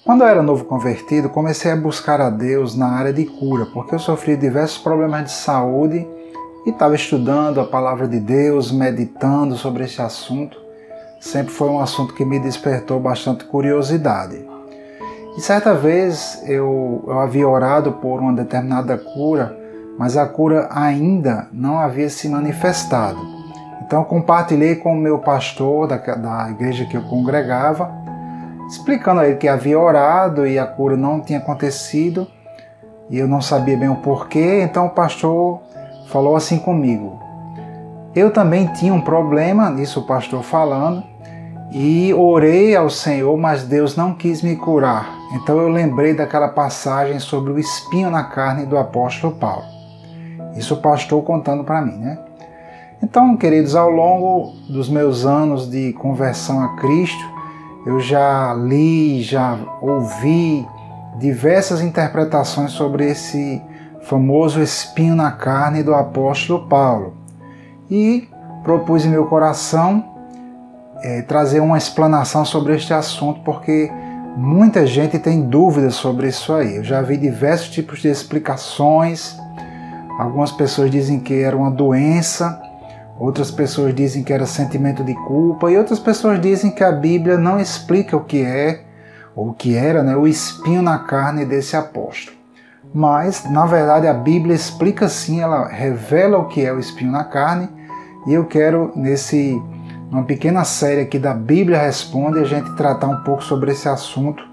Quando eu era novo convertido, comecei a buscar a Deus na área de cura, porque eu sofri diversos problemas de saúde e estava estudando a palavra de Deus, meditando sobre esse assunto. Sempre foi um assunto que me despertou bastante curiosidade. E certa vez eu havia orado por uma determinada cura, mas a cura ainda não havia se manifestado. Então eu compartilhei com o meu pastor da igreja que eu congregava, explicando a ele que havia orado e a cura não tinha acontecido e eu não sabia bem o porquê. Então o pastor falou assim comigo: eu também tinha um problema, isso o pastor falando, e orei ao Senhor, mas Deus não quis me curar. Então eu lembrei daquela passagem sobre o espinho na carne do apóstolo Paulo. Isso o pastor contando para mim, né? Então, queridos, ao longo dos meus anos de conversão a Cristo, eu já li, já ouvi diversas interpretações sobre esse famoso espinho na carne do apóstolo Paulo. E propus em meu coração trazer uma explanação sobre este assunto, porque muita gente tem dúvidas sobre isso aí. Eu já vi diversos tipos de explicações. Algumas pessoas dizem que era uma doença, outras pessoas dizem que era sentimento de culpa, e outras pessoas dizem que a Bíblia não explica o que é, ou o que era, né, o espinho na carne desse apóstolo. Mas, na verdade, a Bíblia explica sim, ela revela o que é o espinho na carne, e eu quero, numa pequena série aqui da Bíblia Responde, a gente tratar um pouco sobre esse assunto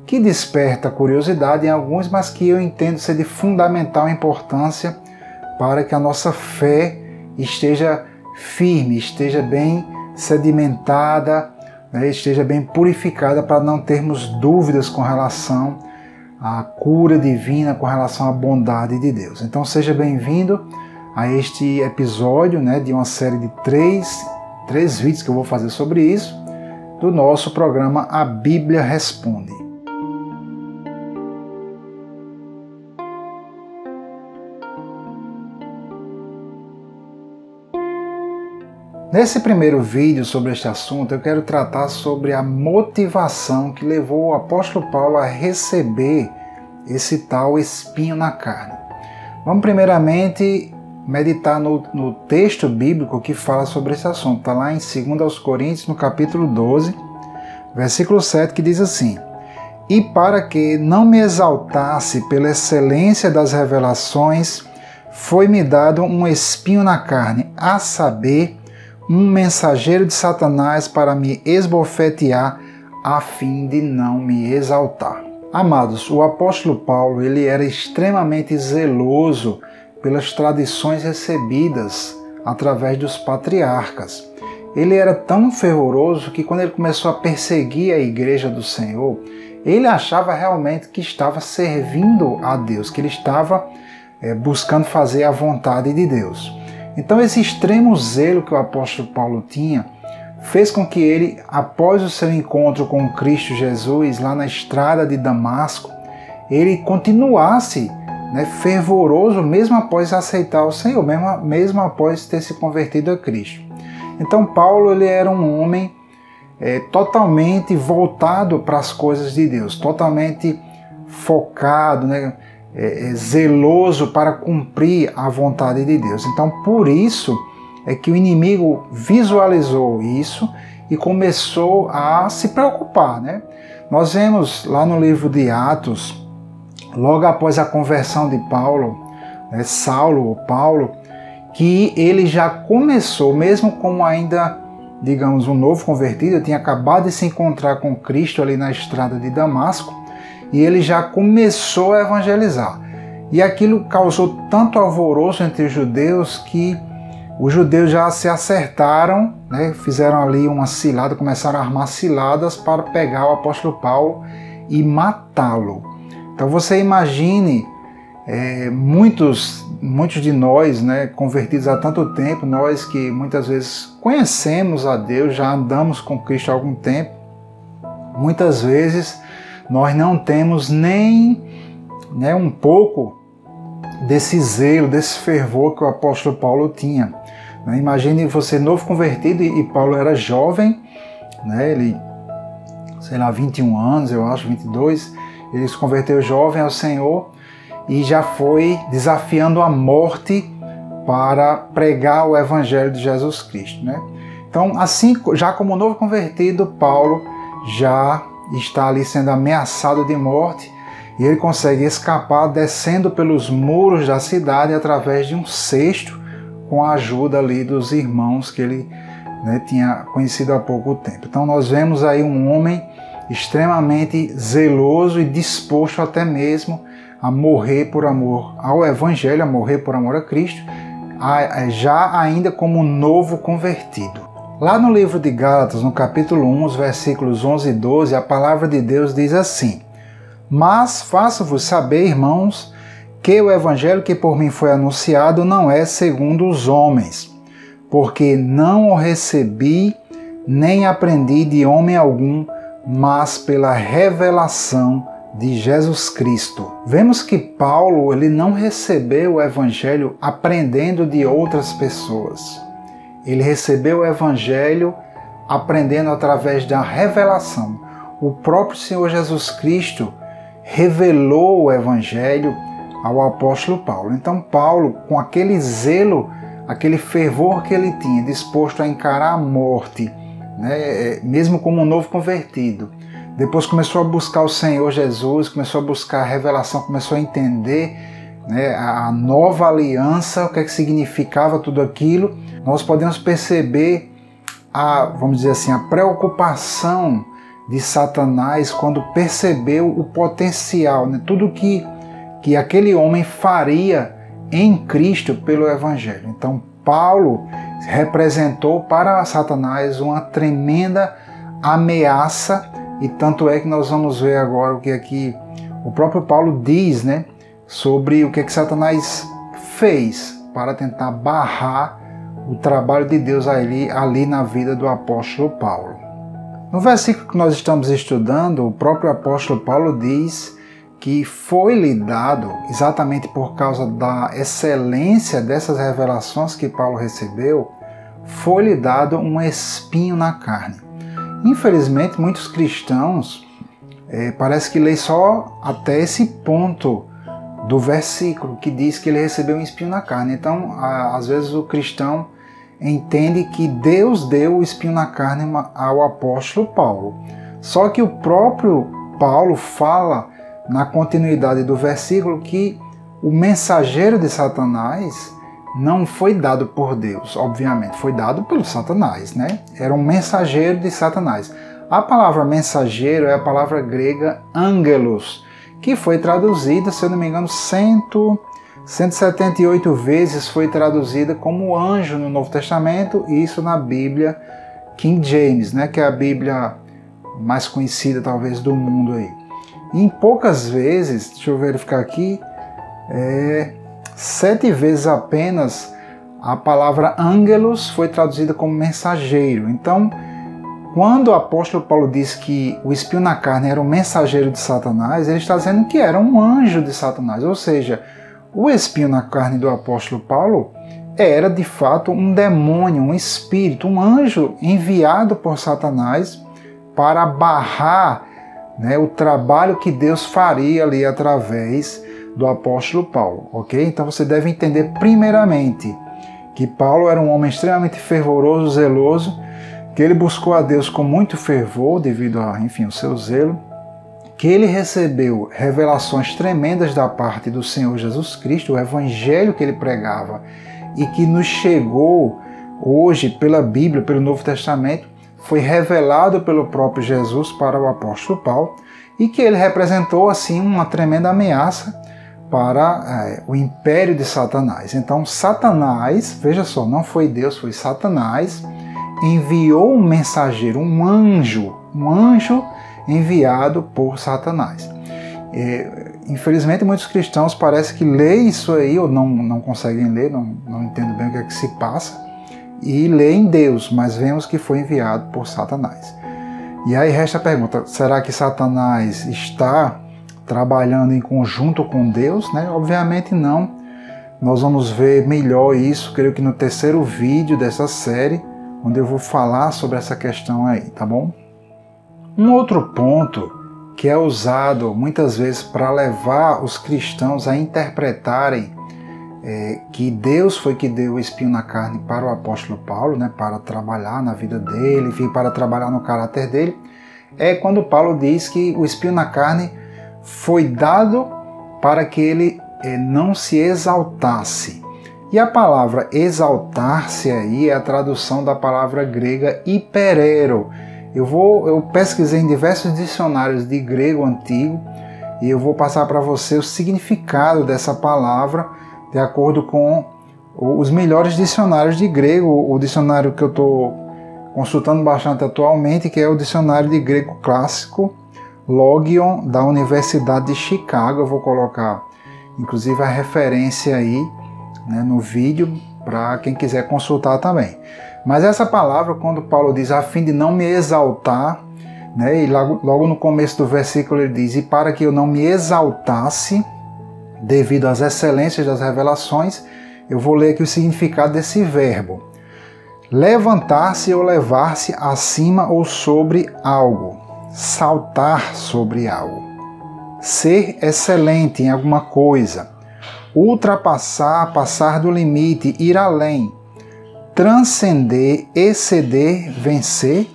que desperta curiosidade em alguns, mas que eu entendo ser de fundamental importância para que a nossa fé esteja firme, esteja bem sedimentada, né, esteja bem purificada, para não termos dúvidas com relação à cura divina, com relação à bondade de Deus. Então seja bem-vindo a este episódio, né, de uma série de três vídeos que eu vou fazer sobre isso, do nosso programa A Bíblia Responde. Nesse primeiro vídeo sobre este assunto, eu quero tratar sobre a motivação que levou o apóstolo Paulo a receber esse tal espinho na carne. Vamos primeiramente meditar no texto bíblico que fala sobre esse assunto. Está lá em 2 Coríntios, no capítulo 12, versículo 7, que diz assim: e para que não me exaltasse pela excelência das revelações, foi-me dado um espinho na carne, a saber, um mensageiro de Satanás para me esbofetear, a fim de não me exaltar. Amados, o apóstolo Paulo ele era extremamente zeloso pelas tradições recebidas através dos patriarcas. Ele era tão fervoroso que quando ele começou a perseguir a igreja do Senhor, ele achava realmente que estava servindo a Deus, que ele estava buscando fazer a vontade de Deus. Então esse extremo zelo que o apóstolo Paulo tinha fez com que ele, após o seu encontro com Cristo Jesus lá na estrada de Damasco, ele continuasse fervoroso mesmo após aceitar o Senhor, mesmo após ter se convertido a Cristo. Então Paulo ele era um homem totalmente voltado para as coisas de Deus, totalmente focado, zeloso para cumprir a vontade de Deus. Então por isso é que o inimigo visualizou isso e começou a se preocupar. Nós vemos lá no livro de Atos, logo após a conversão de Paulo, Saulo ou Paulo, que ele já começou, mesmo como ainda, digamos, um novo convertido, tinha acabado de se encontrar com Cristo ali na estrada de Damasco, e ele já começou a evangelizar. E aquilo causou tanto alvoroço entre os judeus que os judeus já se acertaram, fizeram ali uma cilada, começaram a armar ciladas para pegar o apóstolo Paulo e matá-lo. Então você imagine muitos de nós, convertidos há tanto tempo, nós que muitas vezes conhecemos a Deus, já andamos com Cristo há algum tempo, muitas vezes nós não temos nem um pouco desse zelo, desse fervor que o apóstolo Paulo tinha. Imagine você novo convertido e Paulo era jovem, ele sei lá, 21 anos, eu acho, 22, ele se converteu jovem ao Senhor e já foi desafiando a morte para pregar o Evangelho de Jesus Cristo, né? Então, assim, já como novo convertido, Paulo já está ali sendo ameaçado de morte e ele consegue escapar descendo pelos muros da cidade através de um cesto com a ajuda ali dos irmãos que ele, né, tinha conhecido há pouco tempo. Então nós vemos aí um homem extremamente zeloso e disposto até mesmo a morrer por amor ao Evangelho, a morrer por amor a Cristo, já ainda como novo convertido. Lá no livro de Gálatas, no capítulo 1, os versículos 11 e 12, a palavra de Deus diz assim: Mas faço-vos saber, irmãos, que o Evangelho que por mim foi anunciado não é segundo os homens, porque não o recebi nem aprendi de homem algum, mas pela revelação de Jesus Cristo. Vemos que Paulo ele não recebeu o Evangelho aprendendo de outras pessoas. Ele recebeu o Evangelho aprendendo através da revelação. O próprio Senhor Jesus Cristo revelou o Evangelho ao apóstolo Paulo. Então Paulo, com aquele zelo, aquele fervor que ele tinha, disposto a encarar a morte, né, mesmo como um novo convertido, depois começou a buscar o Senhor Jesus, começou a buscar a revelação, começou a entender, né, a nova aliança, o que é que significava tudo aquilo. Nós podemos perceber vamos dizer assim, a preocupação de Satanás quando percebeu o potencial, né, tudo que aquele homem faria em Cristo pelo Evangelho. Então Paulo representou para Satanás uma tremenda ameaça, e tanto é que nós vamos ver agora o que aqui o próprio Paulo diz, né, sobre o que Satanás fez para tentar barrar o trabalho de Deus ali na vida do apóstolo Paulo. No versículo que nós estamos estudando, o próprio apóstolo Paulo diz que foi-lhe dado, exatamente por causa da excelência dessas revelações que Paulo recebeu, foi-lhe dado um espinho na carne. Infelizmente, muitos cristãos parece que leem só até esse ponto do versículo, que diz que ele recebeu um espinho na carne. Então, às vezes o cristão entende que Deus deu o espinho na carne ao apóstolo Paulo. Só que o próprio Paulo fala na continuidade do versículo que o mensageiro de Satanás não foi dado por Deus, obviamente, foi dado pelo Satanás, né? Era um mensageiro de Satanás. A palavra mensageiro é a palavra grega angelos, que foi traduzida, se eu não me engano, 178 vezes foi traduzida como anjo no Novo Testamento, isso na Bíblia King James, né? Que é a Bíblia mais conhecida talvez do mundo aí. E em poucas vezes, deixa eu verificar aqui, 7 vezes apenas a palavra angelos foi traduzida como mensageiro. Então, quando o apóstolo Paulo diz que o espinho na carne era um mensageiro de Satanás, ele está dizendo que era um anjo de Satanás. Ou seja, o espinho na carne do apóstolo Paulo era de fato um demônio, um espírito, um anjo enviado por Satanás para barrar, né, o trabalho que Deus faria ali através do apóstolo Paulo, ok? Então você deve entender primeiramente que Paulo era um homem extremamente fervoroso, zeloso, que ele buscou a Deus com muito fervor devido a, enfim, o seu zelo, que ele recebeu revelações tremendas da parte do Senhor Jesus Cristo, o evangelho que ele pregava e que nos chegou hoje pela Bíblia, pelo Novo Testamento, foi revelado pelo próprio Jesus para o apóstolo Paulo e que ele representou assim uma tremenda ameaça para o império de Satanás. Então Satanás, veja só, não foi Deus, foi Satanás, enviou um mensageiro, um anjo enviado por Satanás. Infelizmente muitos cristãos parece que leem isso aí ou não conseguem ler, não entendem bem o que é que se passa e leem Deus, mas vemos que foi enviado por Satanás. E aí resta a pergunta, será que Satanás está trabalhando em conjunto com Deus, né? Obviamente não. Nós vamos ver melhor isso, creio que no terceiro vídeo dessa série, onde eu vou falar sobre essa questão aí, tá bom? Um outro ponto que é usado muitas vezes para levar os cristãos a interpretarem que Deus foi que deu o espinho na carne para o apóstolo Paulo, né, para trabalhar na vida dele, enfim, para trabalhar no caráter dele, é quando Paulo diz que o espinho na carne foi dado para que ele não se exaltasse. E a palavra exaltar-se aí é a tradução da palavra grega hiperero. Eu pesquisei em diversos dicionários de grego antigo e eu vou passar para você o significado dessa palavra de acordo com os melhores dicionários de grego. O dicionário que eu estou consultando bastante atualmente, que é o dicionário de grego clássico Logion, da Universidade de Chicago. Eu vou colocar inclusive a referência aí, né, no vídeo para quem quiser consultar também. Mas essa palavra, quando Paulo diz a fim de não me exaltar, né, e logo no começo do versículo ele diz, e para que eu não me exaltasse devido às excelências das revelações, eu vou ler aqui o significado desse verbo. Levantar-se ou levar-se acima ou sobre algo. Saltar sobre algo. Ser excelente em alguma coisa. Ultrapassar, passar do limite, ir além. Transcender, exceder, vencer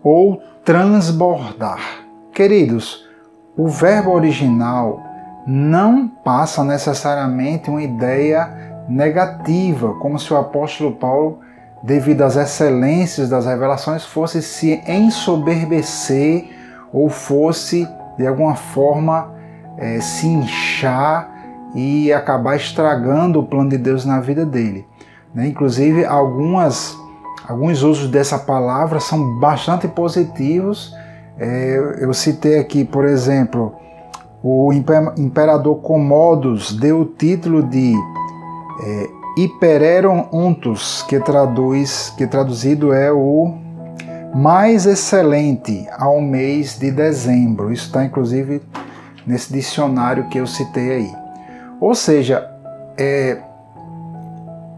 ou transbordar. Queridos, o verbo original não passa necessariamente uma ideia negativa, como se o apóstolo Paulo, devido às excelências das revelações, fosse se ensoberbecer ou fosse, de alguma forma, se inchar e acabar estragando o plano de Deus na vida dele. Inclusive, alguns usos dessa palavra são bastante positivos. Eu citei aqui, por exemplo, o imperador Commodus deu o título de Hypereron Untus, que traduzido é o mais excelente ao mês de dezembro. Isso está inclusive nesse dicionário que eu citei aí. Ou seja,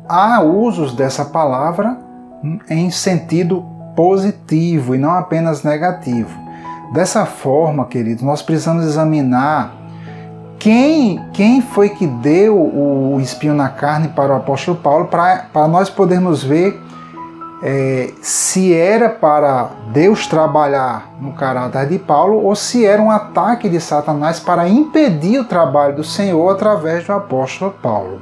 há usos dessa palavra em sentido positivo e não apenas negativo. Dessa forma, queridos, nós precisamos examinar quem foi que deu o espinho na carne para o apóstolo Paulo, para nós podermos ver se era para Deus trabalhar no caráter de Paulo ou se era um ataque de Satanás para impedir o trabalho do Senhor através do apóstolo Paulo.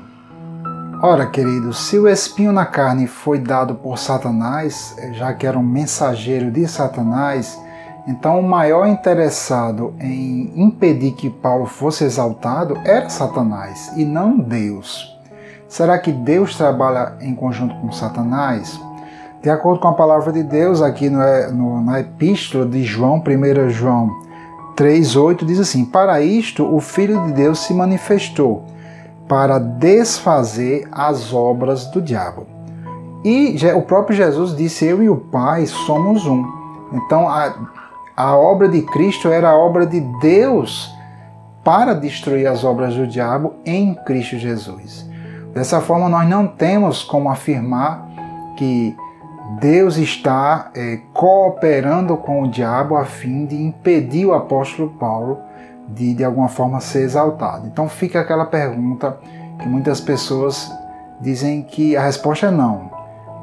Ora, queridos, se o espinho na carne foi dado por Satanás, já que era um mensageiro de Satanás, então o maior interessado em impedir que Paulo fosse exaltado era Satanás e não Deus. Será que Deus trabalha em conjunto com Satanás? De acordo com a palavra de Deus, aqui na epístola de João, 1 João 3,8, diz assim: para isto o Filho de Deus se manifestou, para desfazer as obras do diabo. E o próprio Jesus disse, eu e o Pai somos um. Então a obra de Cristo era a obra de Deus para destruir as obras do diabo em Cristo Jesus. Dessa forma, nós não temos como afirmar que Deus está cooperando com o diabo a fim de impedir o apóstolo Paulo de alguma forma ser exaltado. Então fica aquela pergunta que muitas pessoas dizem que a resposta é não,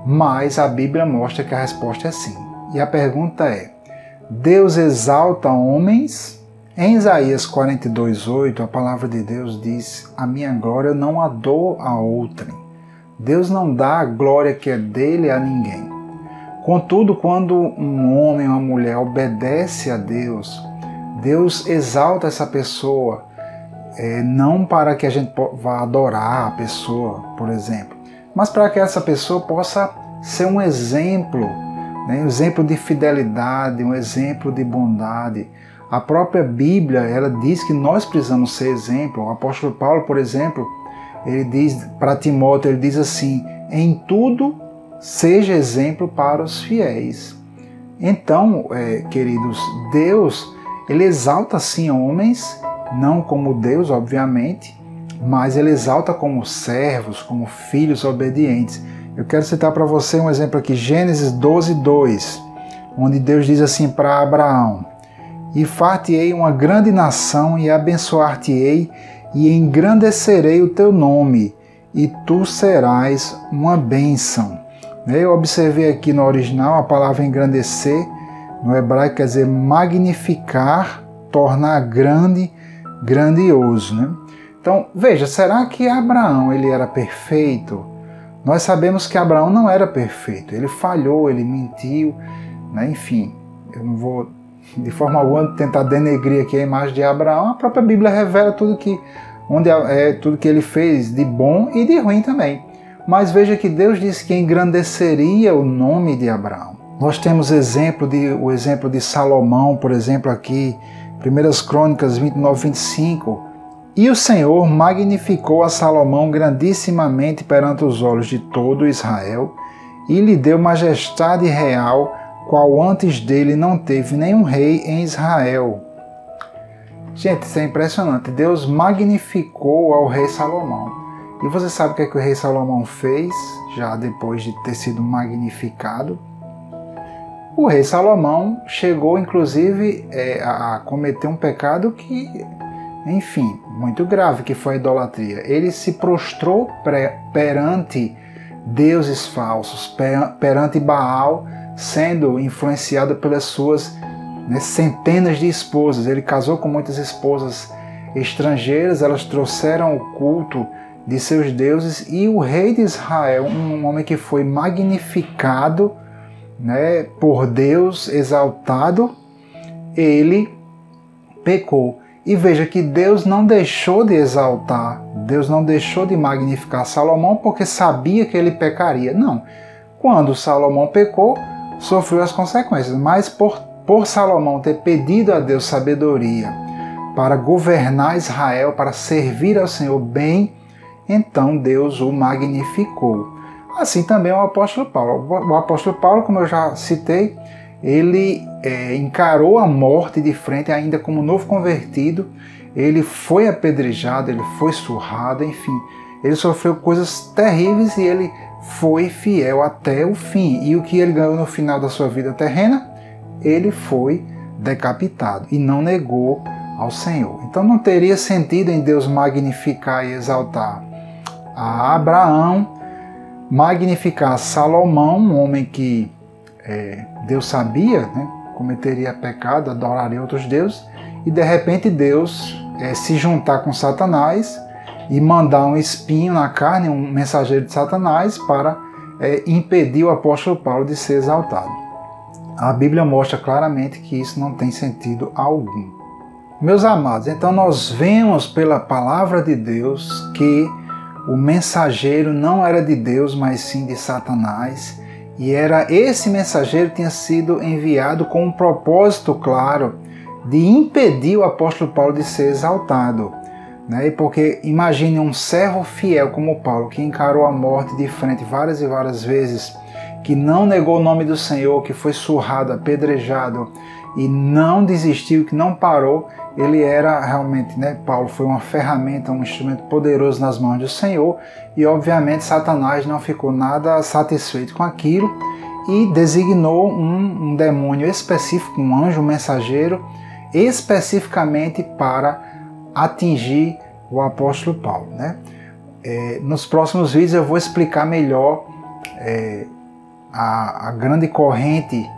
mas a Bíblia mostra que a resposta é sim. E a pergunta é, Deus exalta homens? Em Isaías 42:8, a palavra de Deus diz, a minha glória eu não a dou a outrem. Deus não dá a glória que é dele a ninguém. Contudo, quando um homem ou uma mulher obedece a Deus, Deus exalta essa pessoa, não para que a gente vá adorar a pessoa, por exemplo, mas para que essa pessoa possa ser um exemplo, um exemplo de fidelidade, um exemplo de bondade. A própria Bíblia, ela diz que nós precisamos ser exemplo. O apóstolo Paulo, por exemplo, ele diz para Timóteo, ele diz assim, em tudo seja exemplo para os fiéis. Então, queridos, Deus, ele exalta sim homens, não como Deus, obviamente, mas ele exalta como servos, como filhos obedientes. Eu quero citar para você um exemplo aqui, Gênesis 12:2, onde Deus diz assim para Abraão: e far-te-ei uma grande nação, e abençoar-te-ei, e engrandecerei o teu nome, e tu serás uma bênção. Eu observei aqui no original a palavra engrandecer, no hebraico quer dizer magnificar, tornar grande, grandioso, né? Então, veja, será que Abraão ele era perfeito? Nós sabemos que Abraão não era perfeito, ele falhou, ele mentiu, né? Enfim, eu não vou de forma alguma tentar denegrir aqui a imagem de Abraão. A própria Bíblia revela tudo que ele fez de bom e de ruim também. Mas veja que Deus disse que engrandeceria o nome de Abraão. Nós temos o exemplo de Salomão, por exemplo, aqui, 1 Crônicas 29, 25. E o Senhor magnificou a Salomão grandissimamente perante os olhos de todo Israel, e lhe deu majestade real, qual antes dele não teve nenhum rei em Israel. Gente, isso é impressionante. Deus magnificou ao rei Salomão. E você sabe o que é que o rei Salomão fez, já depois de ter sido magnificado? O rei Salomão chegou, inclusive, a cometer um pecado que, enfim, muito grave, que foi a idolatria. Ele se prostrou perante deuses falsos, perante Baal, sendo influenciado pelas suas centenas de esposas. Ele casou com muitas esposas estrangeiras, elas trouxeram o culto de seus deuses, e o rei de Israel, um homem que foi magnificado, né, por Deus, exaltado, ele pecou. E veja que Deus não deixou de exaltar, Deus não deixou de magnificar Salomão porque sabia que ele pecaria. Não. Quando Salomão pecou, sofreu as consequências. Mas por Salomão ter pedido a Deus sabedoria para governar Israel, para servir ao Senhor bem, então Deus o magnificou. Assim também o apóstolo Paulo. O apóstolo Paulo, como eu já citei, ele encarou a morte de frente, ainda como novo convertido. Ele foi apedrejado, ele foi surrado, enfim. Ele sofreu coisas terríveis e ele foi fiel até o fim. E o que ele ganhou no final da sua vida terrena, ele foi decapitado e não negou ao Senhor. Então não teria sentido em Deus magnificar e exaltar a Abraão, magnificar Salomão, um homem que Deus sabia, né, cometeria pecado, adoraria outros deuses, e de repente Deus se juntar com Satanás e mandar um espinho na carne, um mensageiro de Satanás, para impedir o apóstolo Paulo de ser exaltado. A Bíblia mostra claramente que isso não tem sentido algum. Meus amados, então nós vemos pela palavra de Deus que o mensageiro não era de Deus, mas sim de Satanás. E esse mensageiro tinha sido enviado com um propósito claro de impedir o apóstolo Paulo de ser exaltado. Né? Porque imagine um servo fiel como Paulo, que encarou a morte de frente várias e várias vezes, que não negou o nome do Senhor, que foi surrado, apedrejado e não desistiu, que não parou. Ele era realmente, Paulo foi uma ferramenta, um instrumento poderoso nas mãos do Senhor, e obviamente Satanás não ficou nada satisfeito com aquilo e designou um demônio específico, um anjo mensageiro, especificamente para atingir o apóstolo Paulo. Nos próximos vídeos eu vou explicar melhor a grande corrente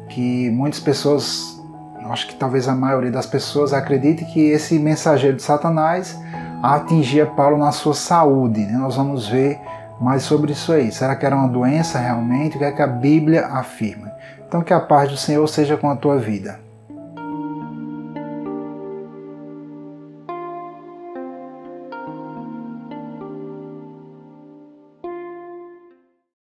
que muitas pessoas, acho que talvez a maioria das pessoas, acredite que esse mensageiro de Satanás atingia Paulo na sua saúde. Nós vamos ver mais sobre isso aí. Será que era uma doença realmente? O que é que a Bíblia afirma? Então que a paz do Senhor seja com a tua vida.